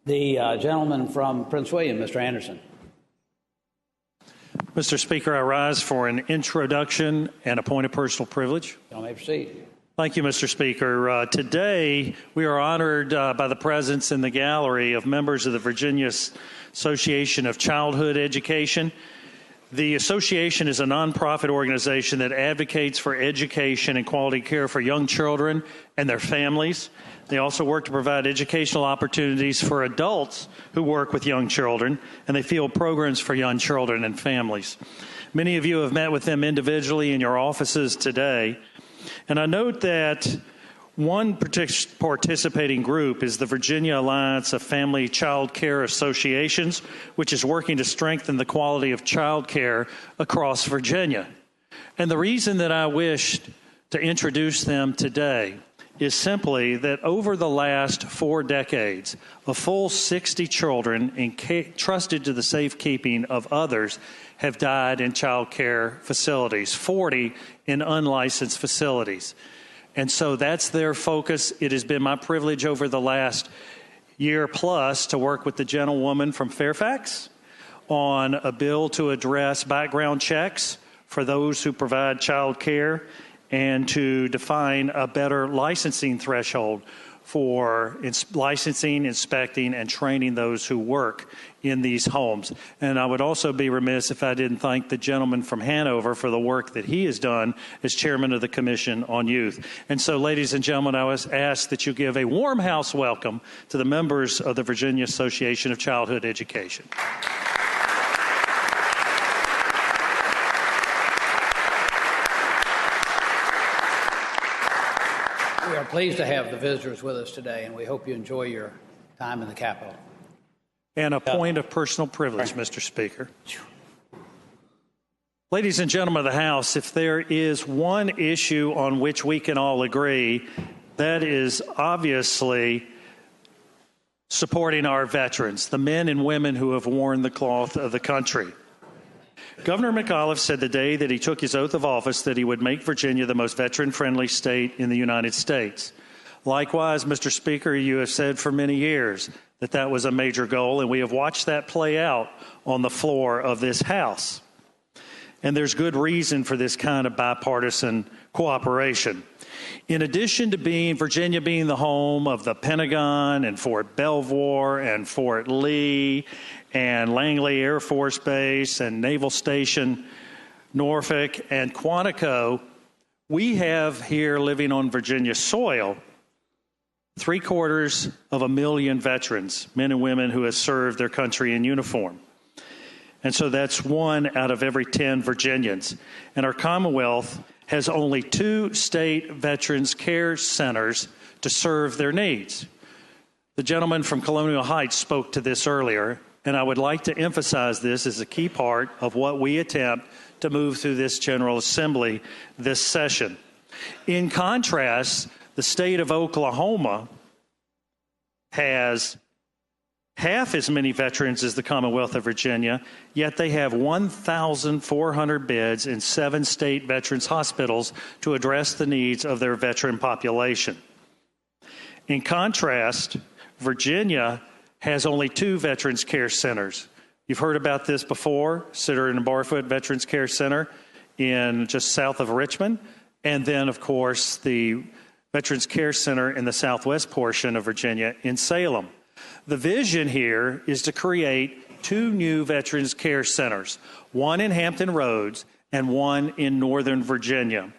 The gentleman from Prince William, Mr. Anderson. Mr. Speaker, I rise for an introduction and a point of personal privilege. You may proceed. Thank you, Mr. Speaker. Today, we are honored by the presence in the gallery of members of the Virginia Association of Childhood Education. The association is a nonprofit organization that advocates for education and quality care for young children and their families. They also work to provide educational opportunities for adults who work with young children, and they field programs for young children and families. Many of you have met with them individually in your offices today, and I note that one participating group is the Virginia Alliance of Family Child Care Associations, which is working to strengthen the quality of child care across Virginia. And the reason that I wished to introduce them today is simply that over the last 4 decades, a full 60 children entrusted to the safekeeping of others have died in child care facilities, 40 in unlicensed facilities. And so that's their focus. It has been my privilege over the last year plus to work with the gentlewoman from Fairfax on a bill to address background checks for those who provide child care and to define a better licensing threshold for licensing, inspecting, and training those who work in these homes. And I would also be remiss if I didn't thank the gentleman from Hanover for the work that he has done as chairman of the Commission on Youth. And so, ladies and gentlemen, I was asked that you give a warm house welcome to the members of the Virginia Association of Childhood Education. We are pleased to have the visitors with us today, and we hope you enjoy your time in the Capitol. And a point of personal privilege, Mr. Speaker. Ladies and gentlemen of the House, if there is one issue on which we can all agree, that is obviously supporting our veterans, the men and women who have worn the cloth of the country. Governor McAuliffe said the day that he took his oath of office that he would make Virginia the most veteran-friendly state in the United States. Likewise, Mr. Speaker, you have said for many years that that was a major goal, and we have watched that play out on the floor of this House. And there's good reason for this kind of bipartisan cooperation. In addition to Virginia being the home of the Pentagon and Fort Belvoir and Fort Lee and Langley Air Force Base and Naval Station Norfolk and Quantico, we have here living on Virginia soil 750,000 veterans, men and women who have served their country in uniform. And so that's 1 out of every 10 Virginians. And our Commonwealth has only 2 state veterans care centers to serve their needs. The gentleman from Colonial Heights spoke to this earlier, and I would like to emphasize this as a key part of what we attempt to move through this General Assembly this session. In contrast, the state of Oklahoma has half as many veterans as the Commonwealth of Virginia, yet they have 1,400 beds in 7 state veterans hospitals to address the needs of their veteran population. In contrast, Virginia has only 2 veterans care centers. You've heard about this before, Sitter and Barfoot Veterans Care Center in just south of Richmond, and then, of course, the Veterans Care Center in the southwest portion of Virginia in Salem. The vision here is to create 2 new Veterans Care Centers, one in Hampton Roads and one in Northern Virginia.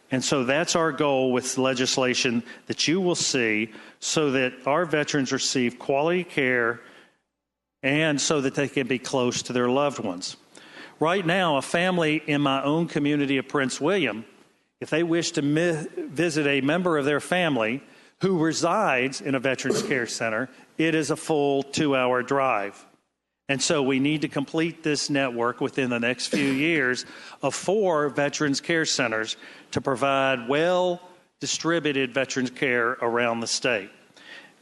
And so that's our goal with legislation that you will see so that our veterans receive quality care and so that they can be close to their loved ones. Right now, a family in my own community of Prince William, if they wish to visit a member of their family who resides in a Veterans Care Center, it is a full 2-hour drive. And so we need to complete this network within the next few years of 4 Veterans Care Centers to provide well-distributed veterans care around the state.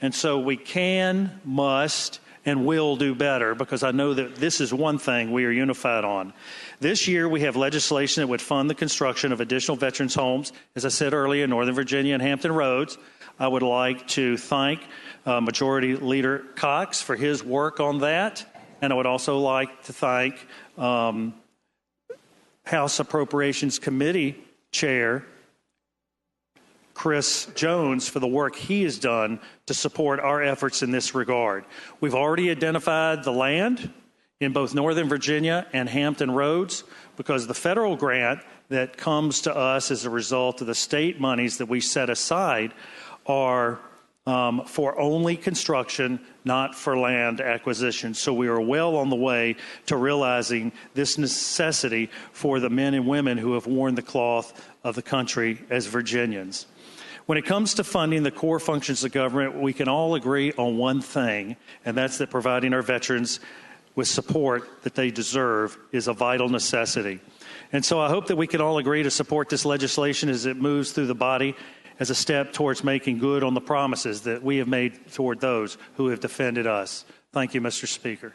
And so we can, must, and will do better, because I know that this is one thing we are unified on. This year, we have legislation that would fund the construction of additional veterans homes, as I said earlier, in Northern Virginia and Hampton Roads. I would like to thank Majority Leader Cox for his work on that, and I would also like to thank House Appropriations Committee Chair Chris Jones for the work he has done to support our efforts in this regard. We've already identified the land in both Northern Virginia and Hampton Roads because the federal grant that comes to us as a result of the state monies that we set aside are for only construction, not for land acquisition. So we are well on the way to realizing this necessity for the men and women who have worn the cloth of the country as Virginians. When it comes to funding the core functions of government, we can all agree on one thing, and that's that providing our veterans with support that they deserve is a vital necessity. And so I hope that we can all agree to support this legislation as it moves through the body as a step towards making good on the promises that we have made toward those who have defended us. Thank you, Mr. Speaker.